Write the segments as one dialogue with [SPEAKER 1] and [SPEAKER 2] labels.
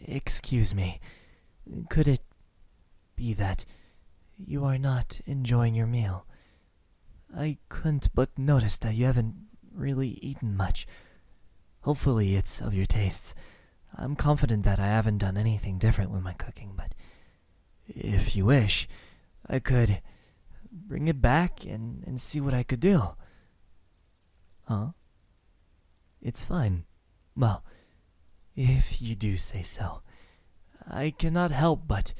[SPEAKER 1] Excuse me. Could it be that you are not enjoying your meal? I couldn't but notice that you haven't really eaten much. Hopefully it's of your tastes. I'm confident that I haven't done anything different with my cooking, but if you wish, I could bring it back and see what I could do. Huh? It's fine. Well, if you do say so. I cannot help but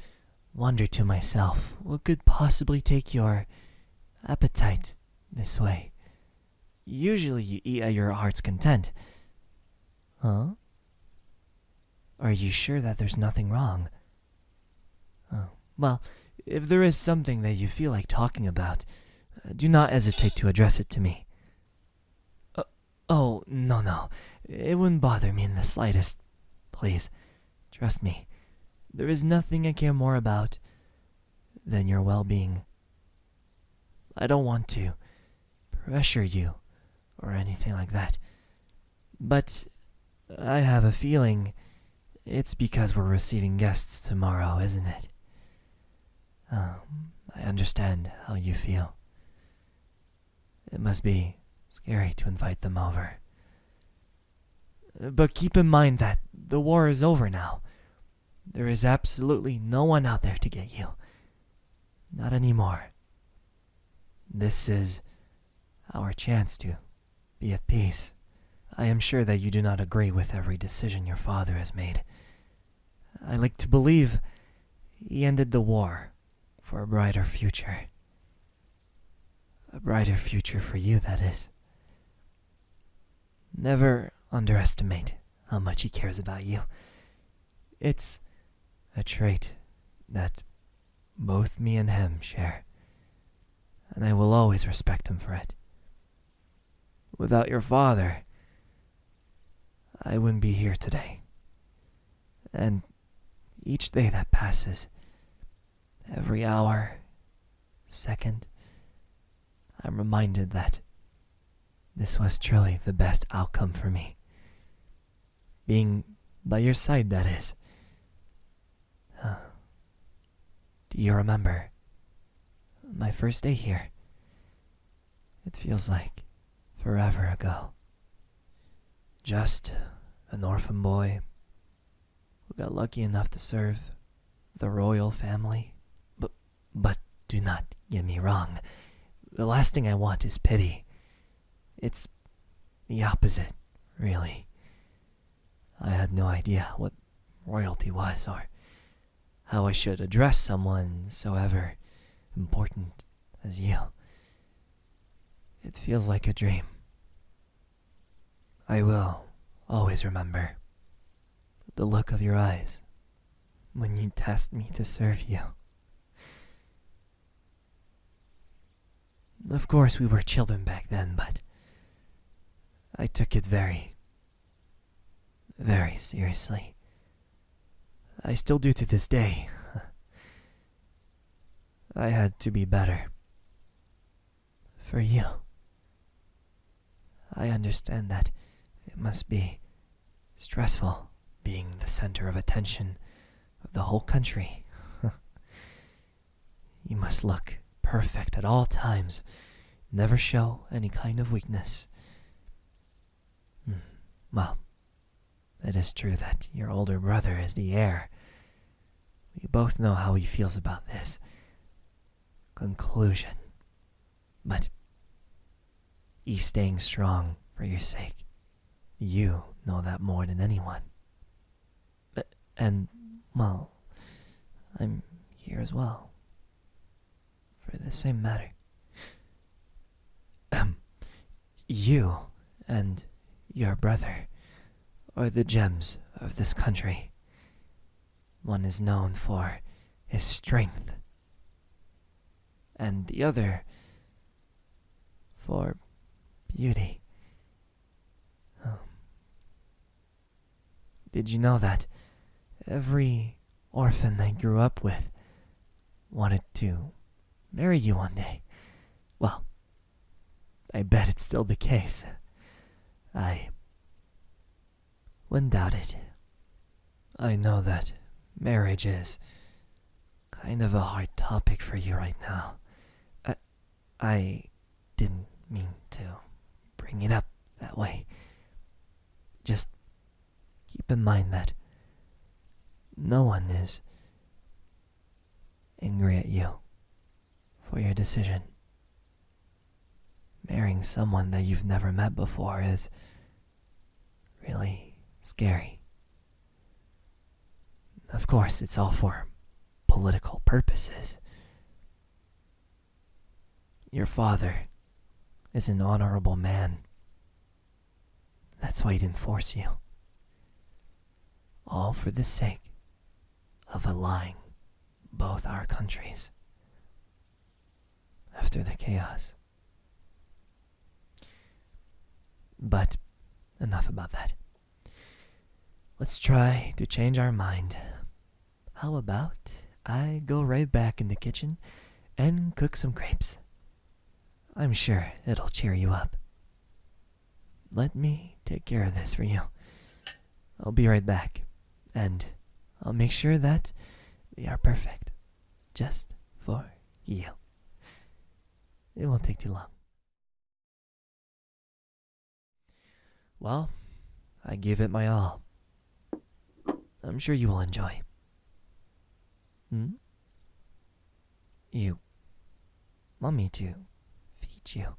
[SPEAKER 1] wonder to myself what could possibly take your appetite this way. Usually you eat at your heart's content. Huh? Are you sure that there's nothing wrong? Oh, well, if there is something that you feel like talking about, do not hesitate to address it to me. Oh, no. It wouldn't bother me in the slightest. Please, trust me. There is nothing I care more about than your well-being. I don't want to pressure you or anything like that. But I have a feeling it's because we're receiving guests tomorrow, isn't it? I understand how you feel. It must be scary to invite them over. But keep in mind that the war is over now. There is absolutely no one out there to get you. Not anymore. This is our chance to be at peace. I am sure that you do not agree with every decision your father has made. I like to believe he ended the war for a brighter future. A brighter future for you, that is. Never underestimate how much he cares about you. It's a trait that both me and him share, and I will always respect him for it. Without your father, I wouldn't be here today. And each day that passes, every hour, second, I'm reminded that this was truly the best outcome for me. Being by your side, that is. Do you remember my first day here? It feels like forever ago. Just an orphan boy who got lucky enough to serve the royal family. But do not get me wrong. The last thing I want is pity. It's the opposite, really. I had no idea what royalty was or how I should address someone so ever important as you. It feels like a dream. I will always remember the look of your eyes when you tasked me to serve you. Of course, we were children back then, but I took it very, very seriously. I still do to this day. I had to be better. For you. I understand that it must be stressful being the center of attention of the whole country. You must look perfect at all times, never show any kind of weakness. Well, it is true that your older brother is the heir. We both know how he feels about this conclusion. But he's staying strong for your sake. You know that more than anyone. And, well, I'm here as well. For the same matter. You and your brother are the gems of this country. One is known for his strength, and the other for beauty. Did you know that every orphan I grew up with wanted to marry you one day? Well, I bet it's still the case. I wouldn't doubt it. I know that marriage is kind of a hard topic for you right now. I didn't mean to bring it up that way. Just keep in mind that no one is angry at you for your decision. Marrying someone that you've never met before is really scary. Of course, it's all for political purposes. Your father is an honorable man. That's why he didn't force you. All for the sake of allying both our countries after the chaos. But enough about that. Let's try to change our mind. How about I go right back in the kitchen and cook some grapes? I'm sure it'll cheer you up. Let me take care of this for you. I'll be right back, and I'll make sure that they are perfect, just for you. It won't take too long. Well, I gave it my all. I'm sure you will enjoy. You want me to feed you?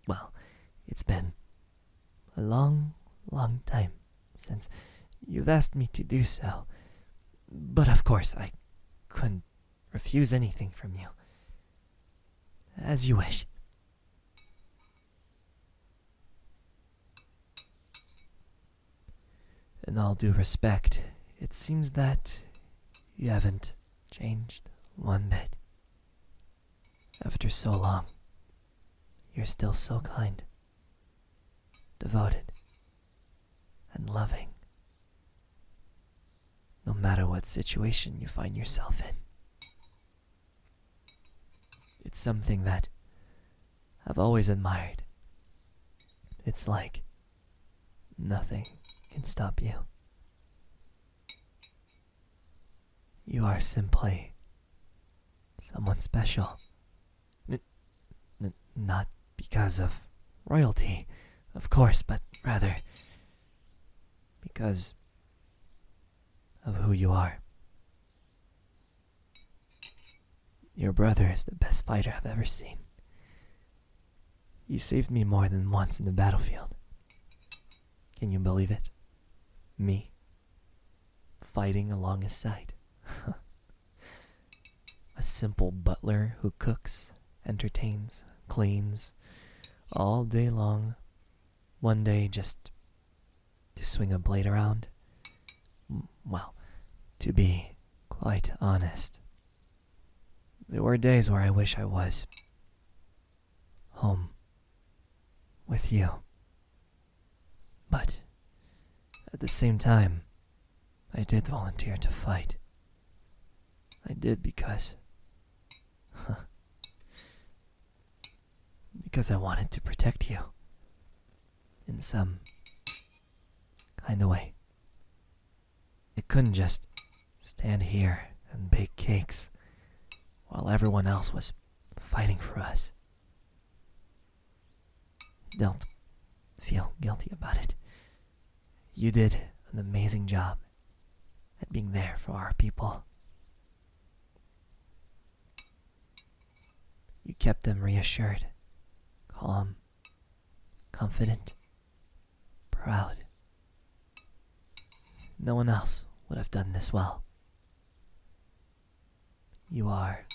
[SPEAKER 1] Well, it's been a long, long time since you've asked me to do so. But of course, I couldn't refuse anything from you. As you wish. In all due respect, it seems that you haven't changed one bit. After so long, you're still so kind, devoted, and loving. No matter what situation you find yourself in. It's something that I've always admired. It's like nothing can stop you. You are simply someone special. Not because of royalty, of course, but rather because of who you are. Your brother is the best fighter I've ever seen. He saved me more than once in the battlefield. Can you believe it? Me, fighting along his side. A simple butler who cooks, entertains, cleans, all day long. One day just to swing a blade around. Well, to be quite honest, there were days where I wish I was home with you. But at the same time, I did volunteer to fight. I did because I wanted to protect you in some kind of way. I couldn't just stand here and bake cakes while everyone else was fighting for us. Don't feel guilty about it. You did an amazing job at being there for our people. You kept them reassured, calm, confident, proud. No one else would have done this well. You are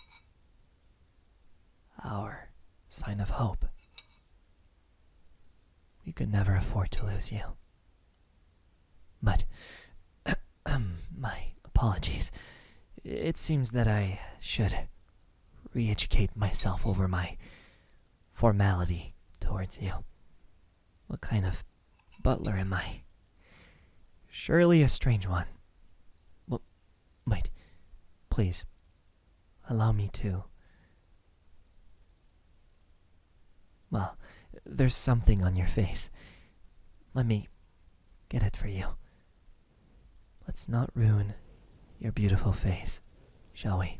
[SPEAKER 1] our sign of hope. We could never afford to lose you. But, my apologies. It seems that I should re-educate myself over my formality towards you. What kind of butler am I? Surely a strange one. Well, wait. Please, allow me to... Well, there's something on your face. Let me get it for you. let's not ruin your beautiful face, shall we?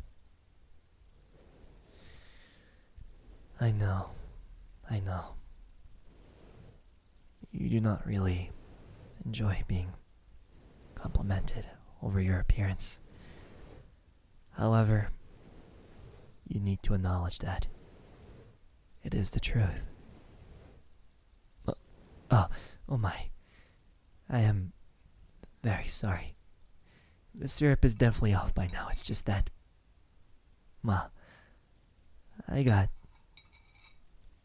[SPEAKER 1] I know. You do not really enjoy being complimented over your appearance. However, you need to acknowledge that it is the truth. Oh my. I am very sorry. The syrup is definitely off by now. It's just that, well, I got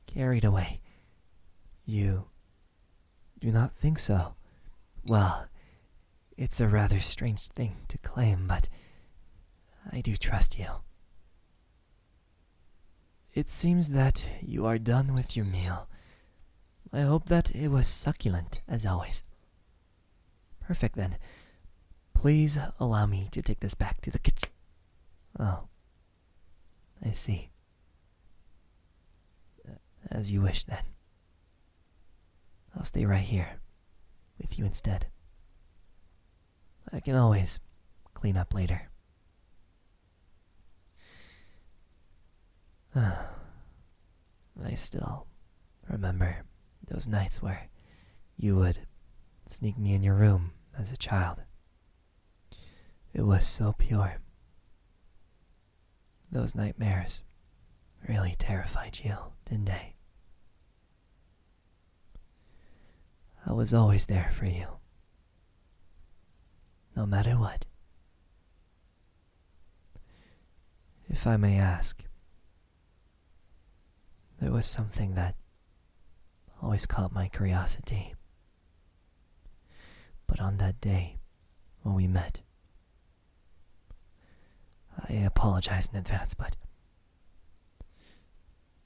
[SPEAKER 1] carried away. You do not think so? Well, it's a rather strange thing to claim, but I do trust you. It seems that you are done with your meal. I hope that it was succulent, as always. Perfect, then. Please allow me to take this back to the kitchen. Oh, I see. As you wish, then. I'll stay right here with you instead. I can always clean up later. I still remember those nights where you would sneak me in your room as a child. It was so pure. Those nightmares really terrified you, didn't they? I was always there for you, no matter what. If I may ask, there was something that always caught my curiosity. But on that day when we met, I apologize in advance, but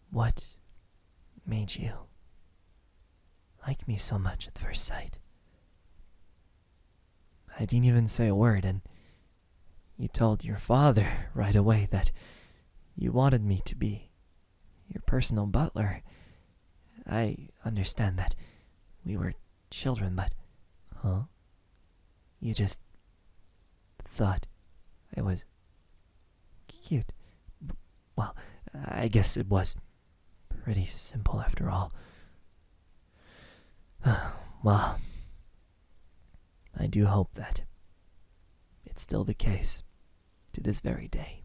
[SPEAKER 1] what made you like me so much at first sight? I didn't even say a word, and you told your father right away that you wanted me to be your personal butler. I understand that we were children, but... Huh? You just thought I was cute. Well, I guess it was pretty simple after all. Well, I do hope that it's still the case to this very day.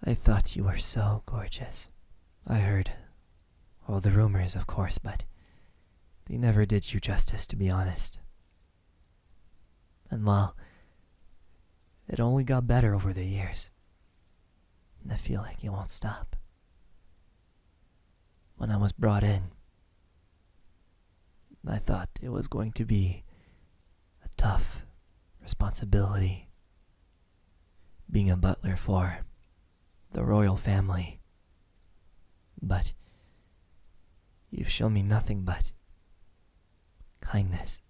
[SPEAKER 1] I thought you were so gorgeous. I heard all the rumors, of course, but they never did you justice, to be honest. And well, it only got better over the years. And I feel like it won't stop. When I was brought in, I thought it was going to be a tough responsibility, being a butler for the royal family. But you've shown me nothing but kindness.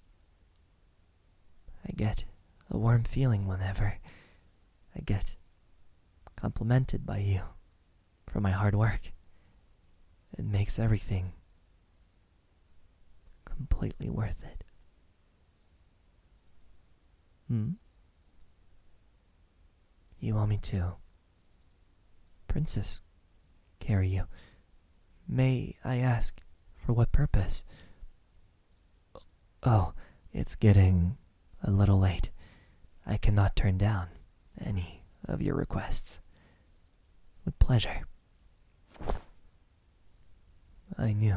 [SPEAKER 1] I get a warm feeling whenever I get complimented by you for my hard work. It makes everything completely worth it. You want me to, Princess, carry you? May I ask, for what purpose? Oh, it's getting a little late. I cannot turn down any of your requests. With pleasure. I knew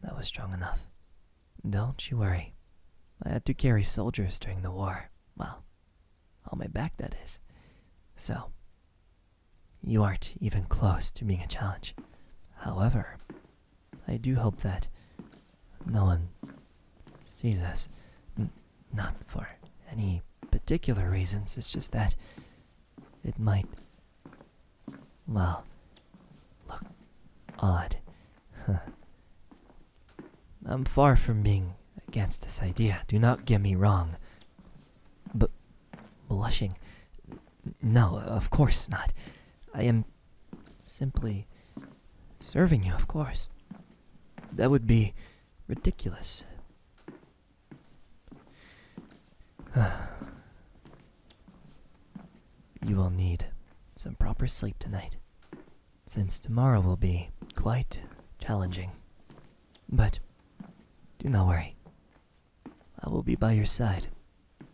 [SPEAKER 1] that was strong enough. Don't you worry. I had to carry soldiers during the war. Well, on my back, that is. So, you aren't even close to being a challenge. However, I do hope that no one sees us. Not for any particular reasons, it's just that it might, well, look odd. I'm far from being against this idea, do not get me wrong. But blushing? No, of course not. I am simply serving you, of course. That would be ridiculous. you will need some proper sleep tonight, since tomorrow will be quite challenging. But do not worry. I will be by your side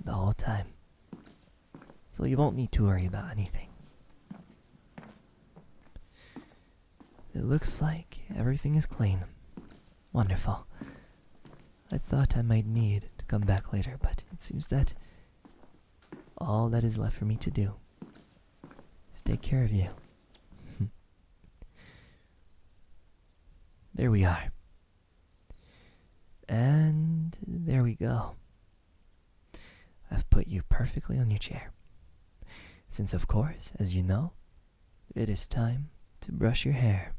[SPEAKER 1] the whole time, so you won't need to worry about anything. It looks like everything is clean. Wonderful. I thought I might need to come back later, but it seems that all that is left for me to do is take care of you. There we are. And there we go. I've put you perfectly on your chair. Since, of course, as you know, it is time to brush your hair.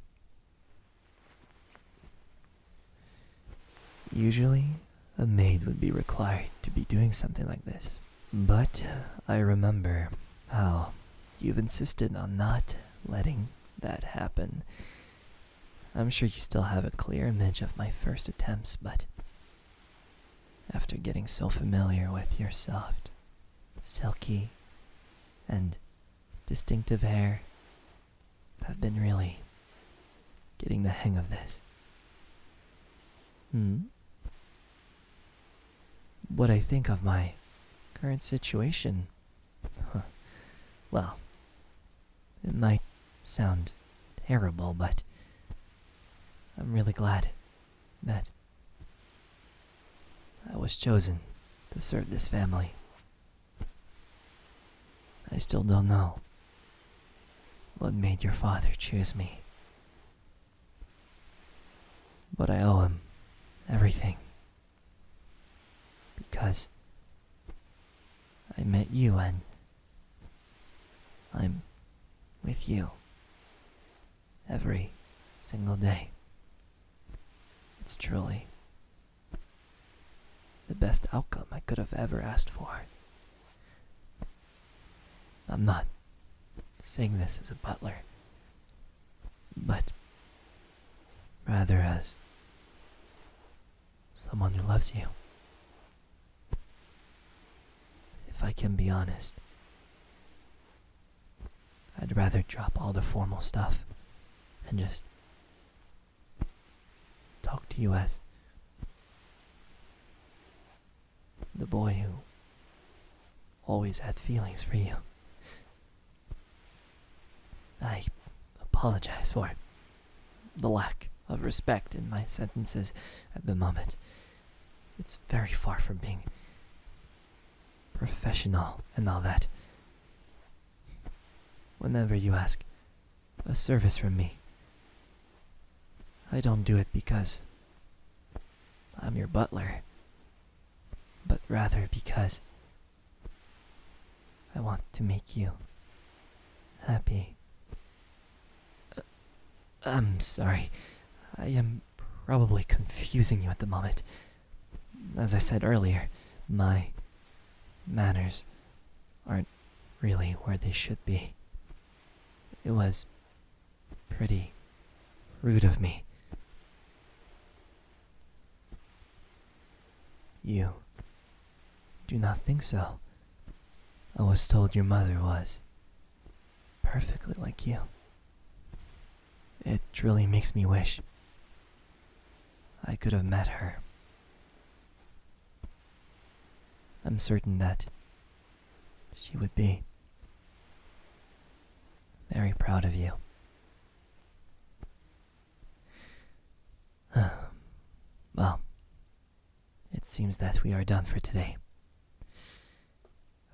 [SPEAKER 1] Usually, a maid would be required to be doing something like this. But I remember how you've insisted on not letting that happen. I'm sure you still have a clear image of my first attempts, but after getting so familiar with your soft, silky, and distinctive hair, I've been really getting the hang of this. What I think of my current situation? Well, it might sound terrible, but I'm really glad that I was chosen to serve this family. I still don't know what made your father choose me, but I owe him everything, because I met you and I'm with you every single day. It's truly the best outcome I could have ever asked for. I'm not saying this as a butler, but rather as someone who loves you. If I can be honest, I'd rather drop all the formal stuff and just talk to you as the boy who always had feelings for you. I apologize for the lack of respect in my sentences at the moment. It's very far from being professional and all that. Whenever you ask a service from me, I don't do it because I'm your butler, but rather because I want to make you happy. I'm sorry. I am probably confusing you at the moment. As I said earlier, my manners aren't really where they should be. It was pretty rude of me. You do not think so? I was told your mother was perfectly like you. It truly makes me wish I could have met her. I'm certain that she would be very proud of you. Well, it seems that we are done for today.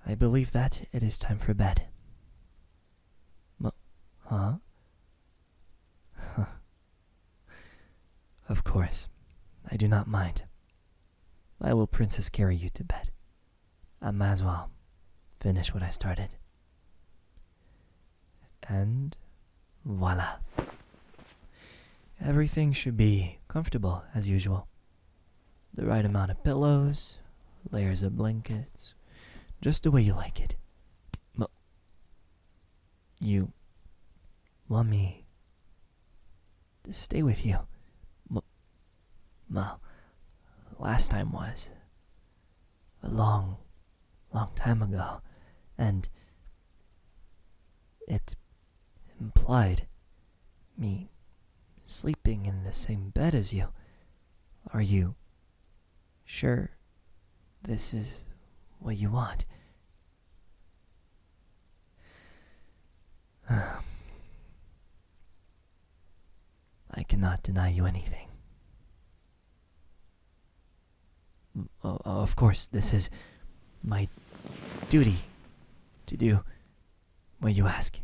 [SPEAKER 1] I believe that it is time for bed. Huh? Of course, I do not mind. I will princess carry you to bed. I might as well finish what I started. And voila. Everything should be comfortable as usual. The right amount of pillows, layers of blankets, just the way you like it. You want me to stay with you? Well, last time was a long time ago, and It implied me sleeping in the same bed as you. Are you sure this is what you want? I cannot deny you anything. Of course, this is my duty to do what you ask.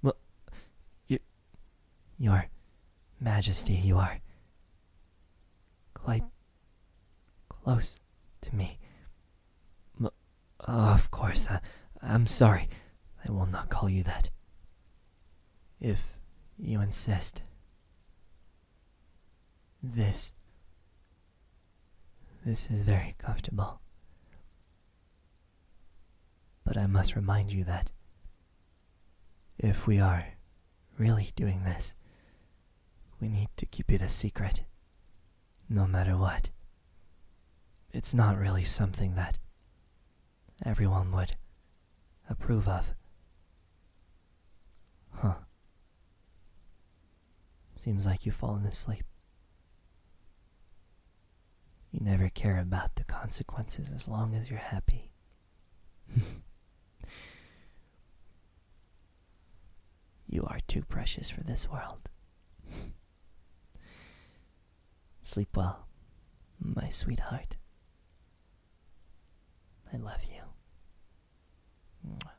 [SPEAKER 1] Well, Your Majesty, you are quite close to me. Of course, I'm sorry. I will not call you that. If you insist. This is very comfortable. But I must remind you that if we are really doing this, we need to keep it a secret, no matter what. It's not really something that everyone would approve of. Huh. Seems like you've fallen asleep. You never care about the consequences as long as you're happy. You are too precious for this world. Sleep well, my sweetheart. I love you. Mwah.